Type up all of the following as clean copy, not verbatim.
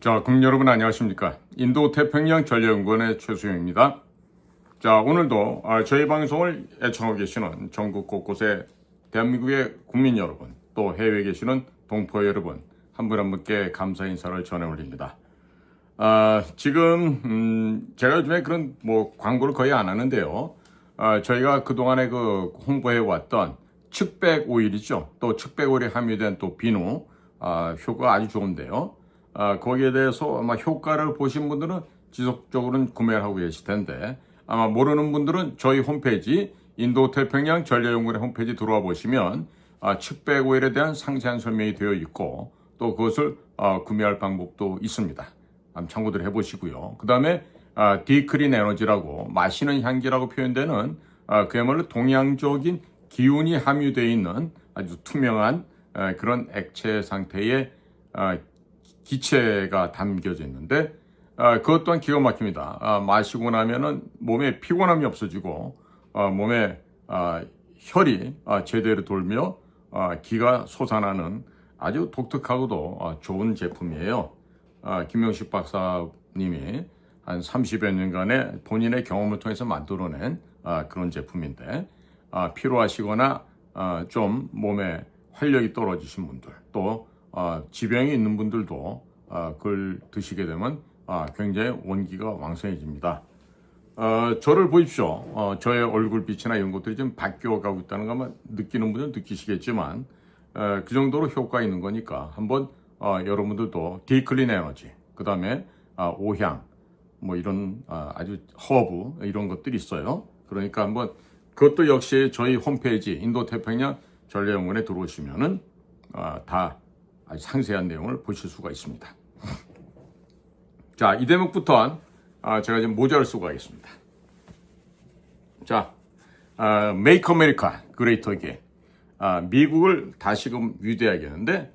자, 국민 여러분 안녕하십니까? 인도태평양 전략연구원의 최수영입니다. 자, 오늘도 저희 방송을 애청하고 계시는 전국 곳곳의 대한민국의 국민 여러분, 또 해외에 계시는 동포 여러분, 한 분 한 분께 감사 인사를 전해 올립니다. 지금 제가 요즘에 그런 광고를 거의 안 하는데요. 저희가 그동안에 홍보해 왔던 측백 오일이죠. 또 측백 오일에 함유된 또 비누, 효과가 아주 좋은데요. 거기에 대해서 아마 효과를 보신 분들은 지속적으로는 구매를 하고 계실 텐데, 아마 모르는 분들은 저희 홈페이지 인도태평양 전략연구원의 홈페이지 들어와 보시면 측백 오일에 대한 상세한 설명이 되어 있고, 또 그것을 구매할 방법도 있습니다. 한번 참고들 해보시고요. 그 다음에 디클린 에너지라고 마시는 향기라고 표현되는 그야말로 동양적인 기운이 함유되어 있는 아주 투명한 그런 액체 상태의 기체가 담겨져 있는데, 그것 또한 기가 막힙니다. 마시고 나면은 몸에 피곤함이 없어지고 몸에 혈이 제대로 돌며 기가 솟아나는 아주 독특하고도 좋은 제품이에요. 김명식 박사님이 한 30여 년간의 본인의 경험을 통해서 만들어낸 그런 제품인데, 피로하시거나 좀 몸에 활력이 떨어지신 분들, 또 지병이 있는 분들도 그걸 드시게 되면 굉장히 원기가 왕성해집니다. 저를 보십시오. 저의 얼굴빛이나 이런 것들이 좀 바뀌어가고 있다는 것만 느끼는 분들은 느끼시겠지만, 그 정도로 효과 있는 거니까 한번 여러분들도 디클린 에너지, 그 다음에 오향, 이런 아주 허브 이런 것들이 있어요. 그러니까 한번 그것도 역시 저희 홈페이지 인도태평양 전략연구원에 들어오시면은 다 아주 상세한 내용을 보실 수가 있습니다. 자, 이 대목부터 제가 지금 모자를 쓰고 가겠습니다. 자, Make America Great Again. 미국을 다시금 위대하겠는데,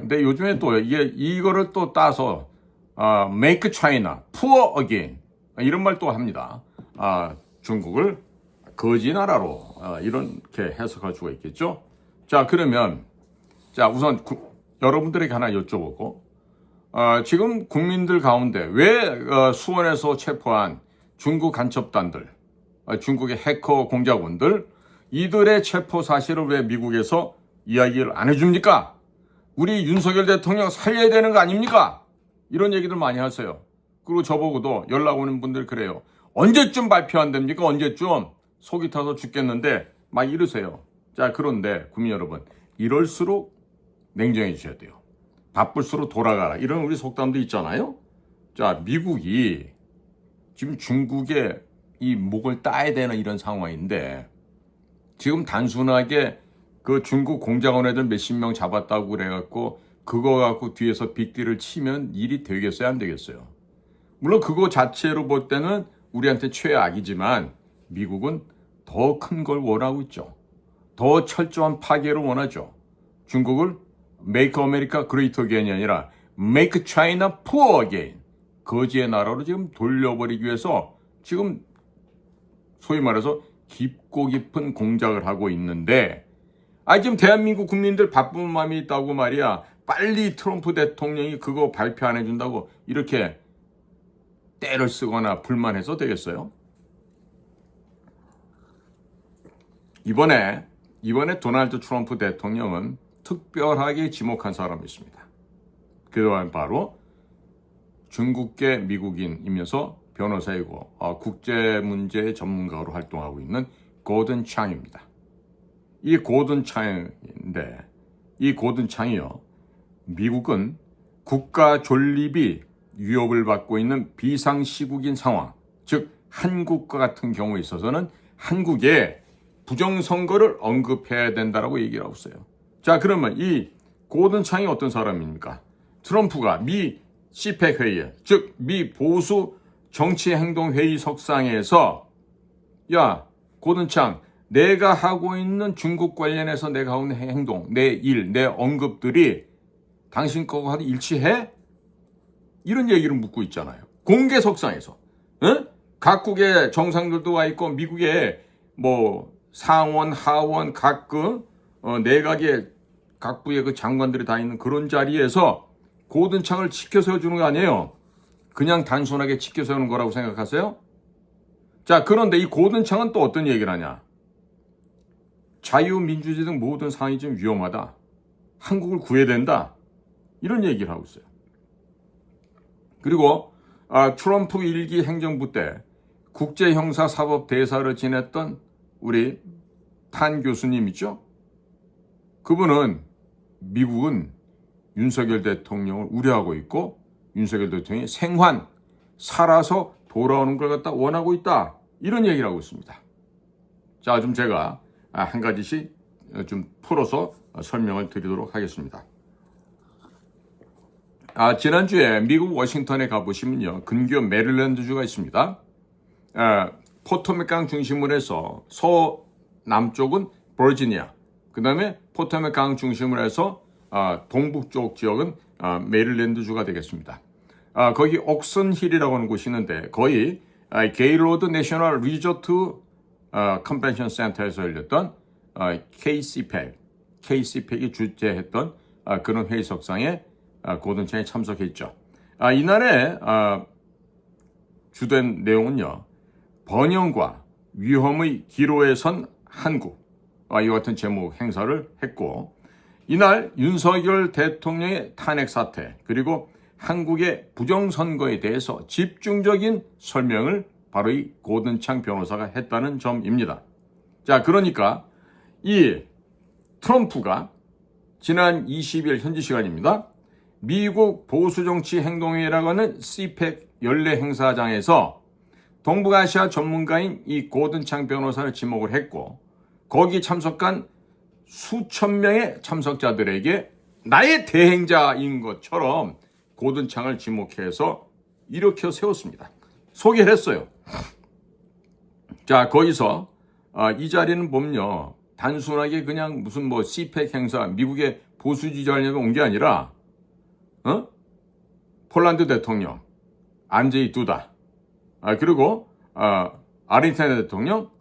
근데 요즘에 또 이거를 또 따서 Make China Poor Again 이런 말 또 합니다. 중국을 거지 나라로 이렇게 해석할 수가 있겠죠. 자, 그러면 우선 여러분들에게 하나 여쭤보고, 지금 국민들 가운데 왜 수원에서 체포한 중국 간첩단들, 중국의 해커 공작원들, 이들의 체포 사실을 왜 미국에서 이야기를 안 해줍니까? 우리 윤석열 대통령 살려야 되는 거 아닙니까? 이런 얘기들 많이 하세요. 그리고 저보고도 연락 오는 분들 그래요. 언제쯤 발표한답니까? 언제쯤? 속이 타서 죽겠는데 막 이러세요. 자, 그런데 국민 여러분, 이럴수록 냉정해 주셔야 돼요. 바쁠수록 돌아가라, 이런 우리 속담도 있잖아요. 자, 미국이 지금 중국의 이 목을 따야 되는 이런 상황인데, 지금 단순하게 그 중국 공작원 애들 몇십 명 잡았다고 그래갖고 그거 갖고 뒤에서 빅딜을 치면 일이 되겠어요, 안 되겠어요? 물론 그거 자체로 볼 때는 우리한테 최악이지만 미국은 더 큰 걸 원하고 있죠. 더 철저한 파괴를 원하죠. 중국을 Make America Great Again이 아니라 Make China Poor Again, 거지의 나라로 지금 돌려버리기 위해서 지금 소위 말해서 깊고 깊은 공작을 하고 있는데, 지금 대한민국 국민들 바쁜 마음이 있다고 말이야. 빨리 트럼프 대통령이 그거 발표 안 해준다고 이렇게 떼를 쓰거나 불만해서 되겠어요? 이번에 도널드 트럼프 대통령은 특별하게 지목한 사람이 있습니다. 그동안 바로 중국계 미국인이면서 변호사이고 국제 문제 전문가로 활동하고 있는 고든 창입니다. 이 고든 창인데, 이 고든 창이요, 미국은 국가 존립이 위협을 받고 있는 비상시국인 상황, 즉 한국과 같은 경우에 있어서는 한국에 부정선거를 언급해야 된다라고 얘기를 하고 있어요. 자, 그러면 이 고든 창이 어떤 사람입니까? 트럼프가 미 CPEC 회의, 즉 미 보수 정치행동회의 석상에서, 야, 고든 창, 내가 하고 있는 중국 관련해서 내가 하고 있는 행동, 내 일, 내 언급들이 당신 거하고 일치해? 이런 얘기를 묻고 있잖아요. 공개석상에서. 각국의 정상들도 와 있고, 미국의 상원, 하원, 각 내각의 각부의 그 장관들이 다 있는 그런 자리에서 고든창을 지켜 세워주는 거 아니에요. 그냥 단순하게 지켜 세우는 거라고 생각하세요? 자, 그런데 이 고든창은 또 어떤 얘기를 하냐? 자유민주주의 등 모든 상황이 좀 위험하다. 한국을 구해야 된다. 이런 얘기를 하고 있어요. 그리고 트럼프 1기 행정부 때 국제형사사법대사를 지냈던 우리 판 교수님 있죠? 그분은 미국은 윤석열 대통령을 우려하고 있고 윤석열 대통령이 생還, 살아서 돌아오는 걸 갖다 원하고 있다. 이런 얘기를 하고 있습니다. 자, 좀 제가 한 가지씩 좀 풀어서 설명을 드리도록 하겠습니다. 지난주에 미국 워싱턴에 가보시면요. 근교 메릴랜드주가 있습니다. 포토맥강 중심으로 해서 서남쪽은 버지니아, 그 다음에 포토맥강 중심으로 해서 동북쪽 지역은 메릴랜드주가 되겠습니다. 거기 옥슨힐이라고 하는 곳이 있는데 거의 게일로드 내셔널 리조트 컨벤션 센터에서 열렸던 KCPAC이 주재했던 그런 회의석상에 고든창이 참석했죠. 이날의 주된 내용은요. 번영과 위험의 기로에 선 한국, 이와 같은 제목 행사를 했고 이날 윤석열 대통령의 탄핵 사태 그리고 한국의 부정선거에 대해서 집중적인 설명을 바로 이 고든창 변호사가 했다는 점입니다. 자, 그러니까 이 트럼프가 지난 20일 현지 시간입니다. 미국 보수정치행동회의라고 하는 CPEC 연례 행사장에서 동북아시아 전문가인 이 고든창 변호사를 지목을 했고 거기 참석한 수천 명의 참석자들에게 나의 대행자인 것처럼 고든창을 지목해서 일으켜 세웠습니다. 소개를 했어요. 자, 거기서 이 자리는 보면요. 단순하게 그냥 무슨 CPEC 행사, 미국의 보수 지지자들이 온 게 아니라 폴란드 대통령, 안제이 두다, 그리고 아르헨티나 대통령,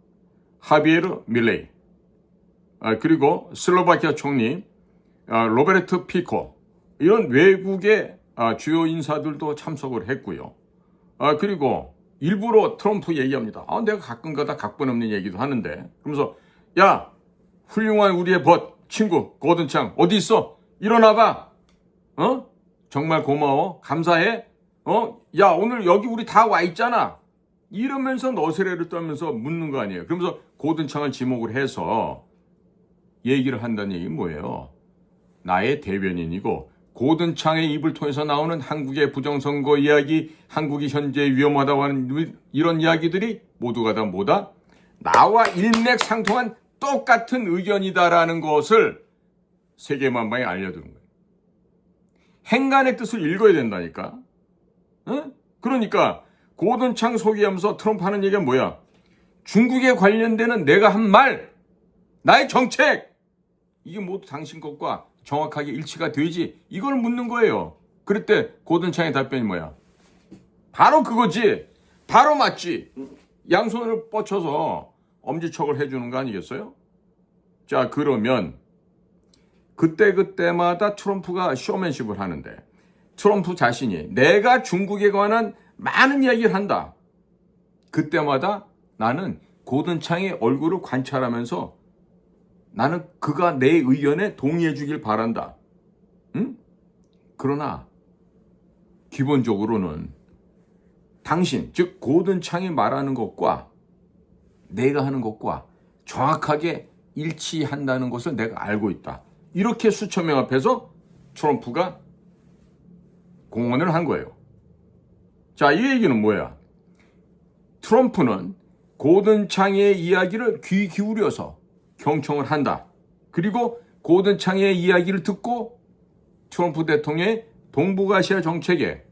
하비에르 밀레이, 그리고 슬로바키아 총리, 로베르트 피코, 이런 외국의 주요 인사들도 참석을 했고요. 그리고 일부러 트럼프 얘기합니다. 내가 가끔가다 각본 없는 얘기도 하는데, 그러면서 야, 훌륭한 우리의 친구 고든창 어디 있어? 일어나봐. 정말 고마워. 감사해. 야, 오늘 여기 우리 다 와 있잖아. 이러면서 너스레를 떨면서 묻는 거 아니에요. 그러면서 고든창을 지목을 해서 얘기를 한다는 얘기는 뭐예요? 나의 대변인이고 고든창의 입을 통해서 나오는 한국의 부정선거 이야기, 한국이 현재 위험하다고 하는 이런 이야기들이 모두가 다 뭐다? 나와 일맥상통한 똑같은 의견이다라는 것을 세계만방에 알려주는 거예요. 행간의 뜻을 읽어야 된다니까. 그러니까 고든창 소개하면서 트럼프 하는 얘기가 뭐야? 중국에 관련되는 내가 한 말, 나의 정책, 이게 모두 당신 것과 정확하게 일치가 되지? 이걸 묻는 거예요. 그럴 때 고든창의 답변이 뭐야? 바로 그거지. 바로 맞지. 양손을 뻗쳐서 엄지척을 해주는 거 아니겠어요? 자, 그러면 그때마다 트럼프가 쇼맨십을 하는데 트럼프 자신이 내가 중국에 관한 많은 이야기를 한다. 그때마다 나는 고든창의 얼굴을 관찰하면서 나는 그가 내 의견에 동의해 주길 바란다. 그러나 기본적으로는 당신, 즉 고든창이 말하는 것과 내가 하는 것과 정확하게 일치한다는 것을 내가 알고 있다. 이렇게 수천 명 앞에서 트럼프가 공언을 한 거예요. 자, 이 얘기는 뭐야? 트럼프는 고든창의 이야기를 귀 기울여서 경청을 한다. 그리고 고든창의 이야기를 듣고 트럼프 대통령의 동북아시아 정책에,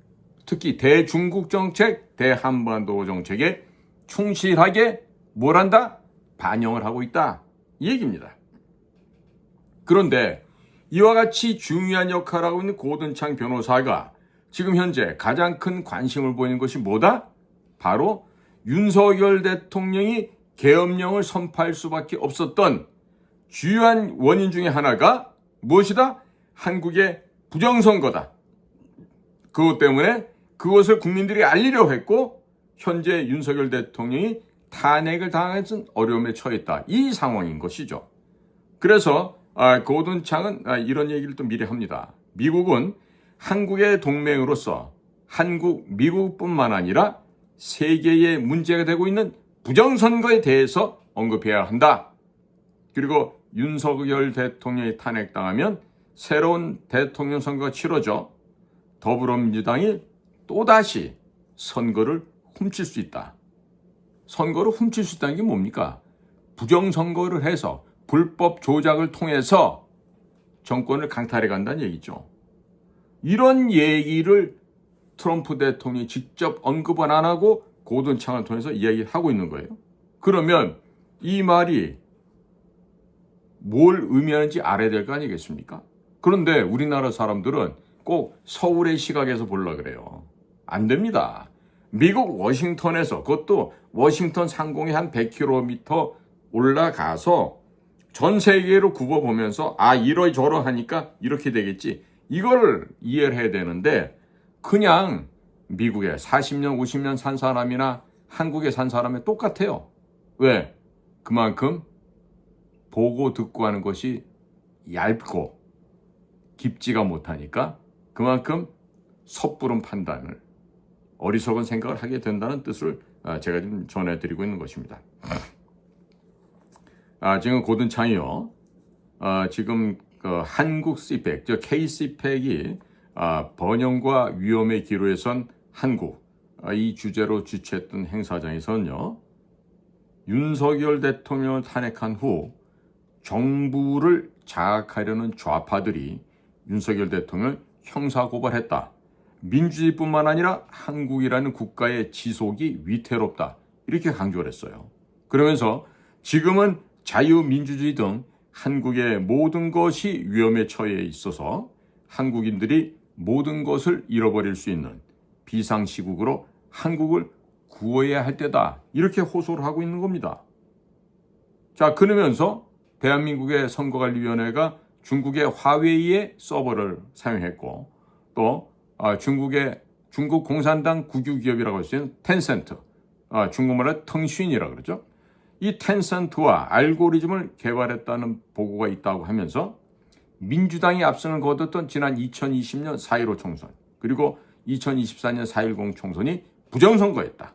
특히 대중국 정책, 대한반도 정책에 충실하게 뭘 한다? 반영을 하고 있다. 이 얘기입니다. 그런데 이와 같이 중요한 역할을 하고 있는 고든창 변호사가 지금 현재 가장 큰 관심을 보이는 것이 뭐다? 바로 윤석열 대통령이 계엄령을 선포할 수밖에 없었던 주요한 원인 중에 하나가 무엇이다? 한국의 부정선거다. 그것 때문에 그것을 국민들이 알리려고 했고 현재 윤석열 대통령이 탄핵을 당해서 어려움에 처했다. 이 상황인 것이죠. 그래서 고든 창은 이런 얘기를 또 미리 합니다. 미국은 한국의 동맹으로서 한국, 미국뿐만 아니라 세계에 문제가 되고 있는 부정선거에 대해서 언급해야 한다. 그리고 윤석열 대통령이 탄핵당하면 새로운 대통령 선거가 치러져 더불어민주당이 또다시 선거를 훔칠 수 있다. 선거를 훔칠 수 있다는 게 뭡니까? 부정선거를 해서 불법 조작을 통해서 정권을 강탈해 간다는 얘기죠. 이런 얘기를 트럼프 대통령이 직접 언급은 안 하고 고든 창을 통해서 이야기를 하고 있는 거예요. 그러면 이 말이 뭘 의미하는지 알아야 될 거 아니겠습니까? 그런데 우리나라 사람들은 꼭 서울의 시각에서 보려고 그래요. 안 됩니다. 미국 워싱턴에서, 그것도 워싱턴 상공에 한 100km 올라가서 전 세계로 굽어보면서 이러저러하니까 이렇게 되겠지. 이걸 이해를 해야 되는데 그냥 미국에 40년, 50년 산 사람이나 한국에 산 사람이 똑같아요. 왜? 그만큼 보고 듣고 하는 것이 얇고 깊지가 못하니까 그만큼 섣부른 판단을, 어리석은 생각을 하게 된다는 뜻을 제가 지금 전해드리고 있는 것입니다. 지금 고든 창이요. 지금 한국 CPEC, 즉 KCPEC이 번영과 위험의 기로에 선 한국, 이 주제로 주최했던 행사장에서는요. 윤석열 대통령을 탄핵한 후 정부를 장악하려는 좌파들이 윤석열 대통령을 형사고발했다. 민주주의뿐만 아니라 한국이라는 국가의 지속이 위태롭다. 이렇게 강조를 했어요. 그러면서 지금은 자유민주주의 등 한국의 모든 것이 위험에 처해 있어서 한국인들이 모든 것을 잃어버릴 수 있는 비상시국으로 한국을 구해야 할 때다. 이렇게 호소를 하고 있는 겁니다. 자, 그러면서 대한민국의 선거관리위원회가 중국의 화웨이의 서버를 사용했고 또 중국 공산당 국유기업이라고 할 수 있는 텐센트, 중국말로 腾讯이라고 그러죠. 이 텐센트와 알고리즘을 개발했다는 보고가 있다고 하면서 민주당이 압승을 거뒀던 지난 2020년 4.15 총선 그리고 2024년 4.10 총선이 부정선거였다.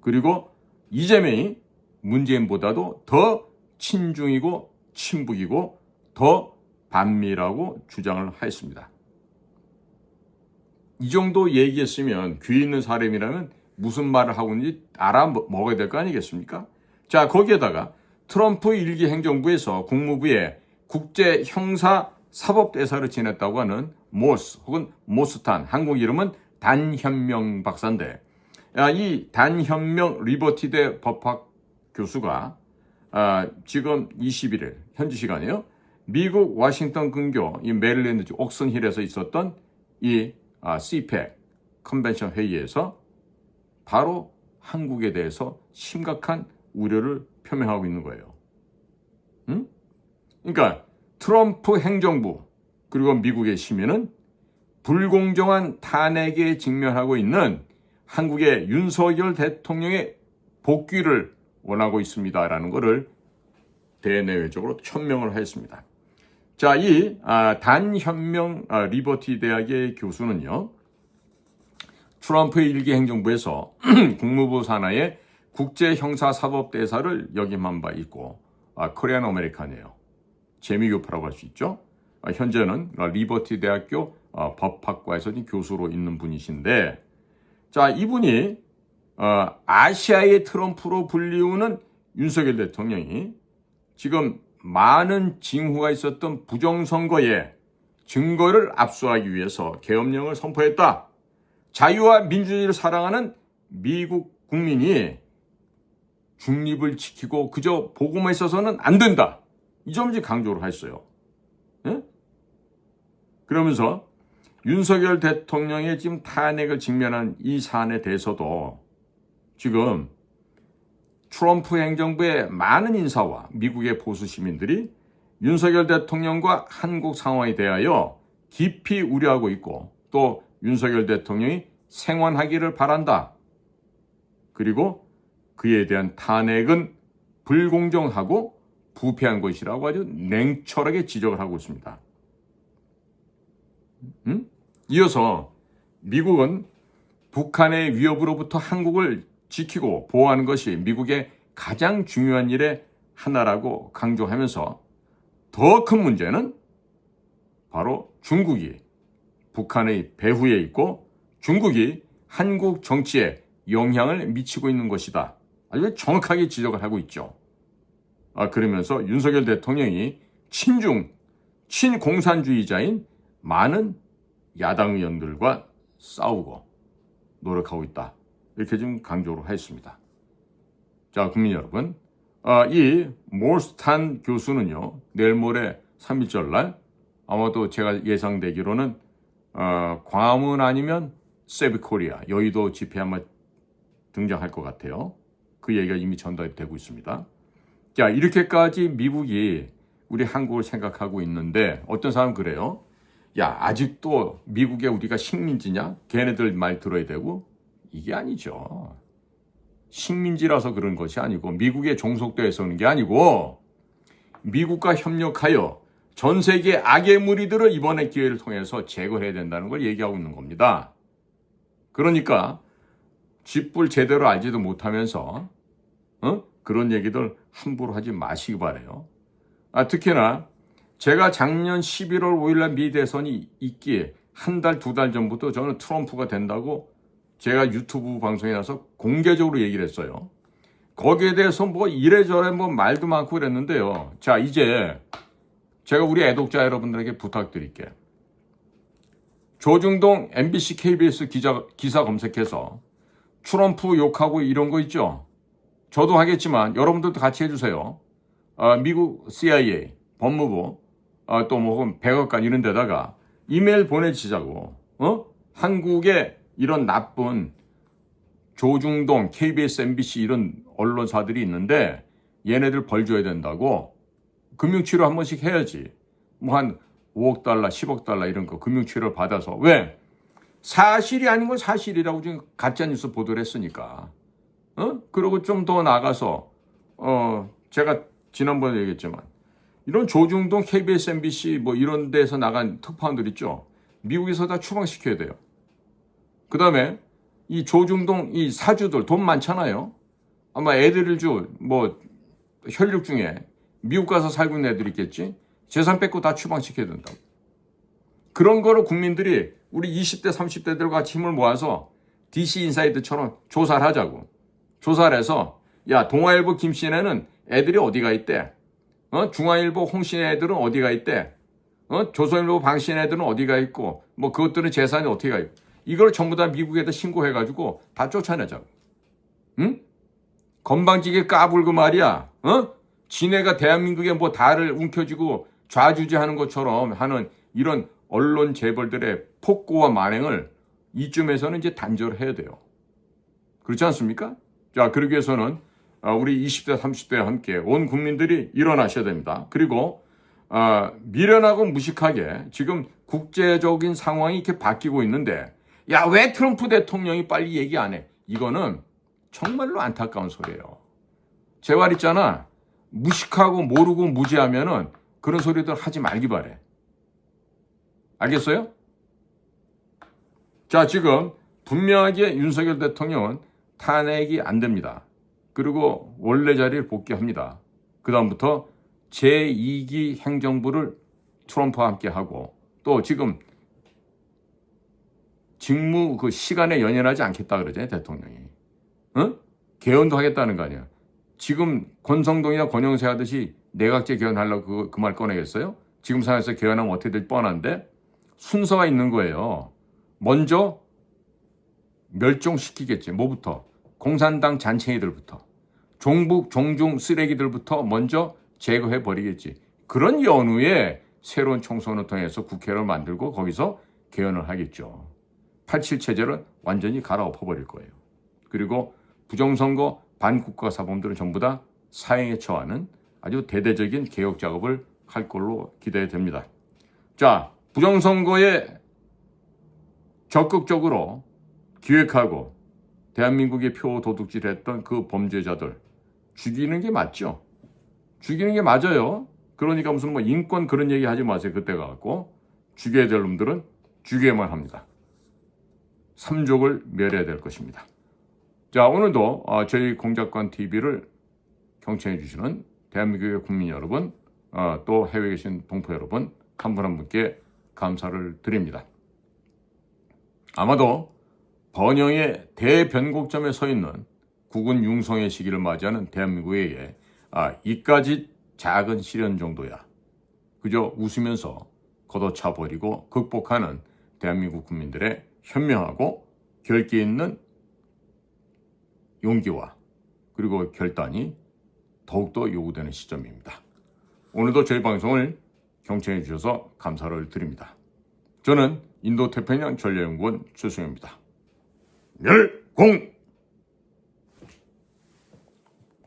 그리고 이재명이 문재인보다도 더 친중이고 친북이고 더 반미라고 주장을 했습니다. 이 정도 얘기했으면 귀 있는 사람이라면 무슨 말을 하고 있는지 알아먹어야 될 거 아니겠습니까? 자, 거기에다가 트럼프 일기 행정부에서 국무부에 국제형사사법대사를 지냈다고 하는 모스 혹은 모스탄, 한국 이름은 단현명 박사인데 이 단현명 리버티대 법학 교수가 지금 21일 현지 시간이요. 미국 워싱턴 근교 이 메릴랜드 옥슨힐에서 있었던 이 CPEC 컨벤션 회의에서 바로 한국에 대해서 심각한 우려를 표명하고 있는 거예요. 그러니까 트럼프 행정부 그리고 미국의 시민은 불공정한 탄핵에 직면하고 있는 한국의 윤석열 대통령의 복귀를 원하고 있습니다라는 것을 대내외적으로 천명을 했습니다. 자, 이 단현명 리버티 대학의 교수는요. 트럼프의 일기 행정부에서 국무부 산하의 국제형사사법대사를 역임한 바 있고 코리안 아메리칸이에요. 재미교포라고 할 수 있죠. 현재는 리버티 대학교 법학과에서 교수로 있는 분이신데 자, 이분이 아시아의 트럼프로 불리우는 윤석열 대통령이 지금 많은 징후가 있었던 부정선거에 증거를 압수하기 위해서 계엄령을 선포했다. 자유와 민주주의를 사랑하는 미국 국민이 중립을 지키고 그저 보고만 있어서는 안 된다. 이 점을 강조를 했어요. 예? 그러면서 윤석열 대통령의 지금 탄핵을 직면한 이 사안에 대해서도 지금 트럼프 행정부의 많은 인사와 미국의 보수 시민들이 윤석열 대통령과 한국 상황에 대하여 깊이 우려하고 있고 또 윤석열 대통령이 생還하기를 바란다. 그리고 그에 대한 탄핵은 불공정하고 부패한 것이라고 아주 냉철하게 지적을 하고 있습니다. 이어서 미국은 북한의 위협으로부터 한국을 지키고 보호하는 것이 미국의 가장 중요한 일의 하나라고 강조하면서 더 큰 문제는 바로 중국이 북한의 배후에 있고 중국이 한국 정치에 영향을 미치고 있는 것이다. 아주 정확하게 지적을 하고 있죠. 그러면서 윤석열 대통령이 친공산주의자인 많은 야당 의원들과 싸우고 노력하고 있다. 이렇게 좀 강조를 했습니다. 자, 국민 여러분, 이 몰스탄 교수는요, 내일 모레 3.1절 날 아마도 제가 예상되기로는 광화문 아니면 세브코리아 여의도 집회 아마 등장할 것 같아요. 그 얘기가 이미 전달이 되고 있습니다. 자, 이렇게까지 미국이 우리 한국을 생각하고 있는데 어떤 사람은 그래요. 야, 아직도 미국에 우리가 식민지냐? 걔네들 말 들어야 되고? 이게 아니죠. 식민지라서 그런 것이 아니고 미국의 종속돼서 오는 게 아니고 미국과 협력하여 전 세계 악의 무리들을 이번의 기회를 통해서 제거해야 된다는 걸 얘기하고 있는 겁니다. 그러니까 쥐뿔 제대로 알지도 못하면서 그런 얘기들 함부로 하지 마시기 바라요. 특히나 제가 작년 11월 5일날 미 대선이 있기에 한 달, 두 달 전부터 저는 트럼프가 된다고 제가 유튜브 방송에 나서 공개적으로 얘기를 했어요. 거기에 대해서 뭐 이래저래 뭐 말도 많고 그랬는데요. 자, 이제 제가 우리 애독자 여러분들에게 부탁드릴게요. 조중동 MBC KBS 기사 검색해서 트럼프 욕하고 이런 거 있죠. 저도 하겠지만 여러분들도 같이 해주세요. 미국 CIA, 법무부, 또 뭐 백악관 이런 데다가 이메일 보내주자고. 한국에 이런 나쁜 조중동, KBS, MBC 이런 언론사들이 있는데 얘네들 벌 줘야 된다고. 금융치료 한 번씩 해야지. 뭐 한 5억 달러, 10억 달러 이런 거 금융치료를 받아서. 왜? 사실이 아닌 건 사실이라고 지금 가짜뉴스 보도를 했으니까. 그리고 좀 더 나가서 제가 지난번에 얘기했지만 이런 조중동, KBS, MBC 뭐 이런 데서 나간 특파원들 있죠. 미국에서 다 추방시켜야 돼요. 그 다음에 이 조중동 이 사주들 돈 많잖아요. 아마 애들주 뭐 혈육 중에 미국 가서 살고 있는 애들 있겠지. 재산 뺏고 다 추방시켜야 된다고. 그런 거를 국민들이 우리 20대, 30대들과 같이 힘을 모아서 DC 인사이드처럼 조사를 하자고. 조사를 해서 야, 동아일보 김씨네는 애들이 어디가 있대? 중앙일보 홍씨네 애들은 어디가 있대? 조선일보 방씨네 애들은 어디가 있고 뭐 그것들은 재산이 어떻게 가 있고 이걸 전부 다 미국에다 신고해가지고 다 쫓아내자고. 응? 건방지게 까불고 말이야. 지네가 대한민국에 뭐 다를 움켜쥐고 좌주지하는 것처럼 하는 이런 언론 재벌들의 폭거와 만행을 이쯤에서는 이제 단절해야 돼요. 그렇지 않습니까? 자, 그러기 위해서는 우리 20대, 30대와 함께 온 국민들이 일어나셔야 됩니다. 그리고 미련하고 무식하게 지금 국제적인 상황이 이렇게 바뀌고 있는데 야, 왜 트럼프 대통령이 빨리 얘기 안 해? 이거는 정말로 안타까운 소리예요. 제 말 있잖아. 무식하고 모르고 무지하면은 그런 소리들 하지 말기 바래. 알겠어요? 자, 지금 분명하게 윤석열 대통령은 탄핵이 안 됩니다. 그리고 원래 자리를 복귀합니다. 그 다음부터 제2기 행정부를 트럼프와 함께 하고 또 지금 직무 그 시간에 연연하지 않겠다 그러잖아요, 대통령이. 개헌도 하겠다는 거 아니야. 지금 권성동이나 권영세 하듯이 내각제 개헌하려고 그 말 꺼내겠어요? 지금 상황에서 개헌하면 어떻게 될 뻔한데 순서가 있는 거예요. 먼저 멸종시키겠지. 뭐부터? 공산당 잔챙이들부터. 종북, 종중 쓰레기들부터 먼저 제거해버리겠지. 그런 연후에 새로운 총선을 통해서 국회를 만들고 거기서 개헌을 하겠죠. 87 체제를 완전히 갈아엎어버릴 거예요. 그리고 부정선거, 반국가 사범들은 전부 다 사형에 처하는 아주 대대적인 개혁 작업을 할 걸로 기대됩니다. 자, 부정선거의 적극적으로 기획하고 대한민국의 표 도둑질했던 그 범죄자들 죽이는 게 맞죠? 죽이는 게 맞아요. 그러니까 무슨 뭐 인권 그런 얘기 하지 마세요. 그때 가갖고 죽여야 될 놈들은 죽여야만 합니다. 삼족을 멸해야 될 것입니다. 자, 오늘도 저희 공작관 TV를 경청해 주시는 대한민국의 국민 여러분, 또 해외에 계신 동포 여러분, 한 분 한 분께 감사를 드립니다. 아마도 번영의 대변곡점에 서 있는 국군 융성의 시기를 맞이하는 대한민국에게 이까지 작은 시련 정도야 그저 웃으면서 걷어차버리고 극복하는 대한민국 국민들의 현명하고 결기 있는 용기와 그리고 결단이 더욱더 요구되는 시점입니다. 오늘도 저희 방송을 경청해 주셔서 감사를 드립니다. 저는 인도태평양 전략연구원 최승현입니다. 멸공!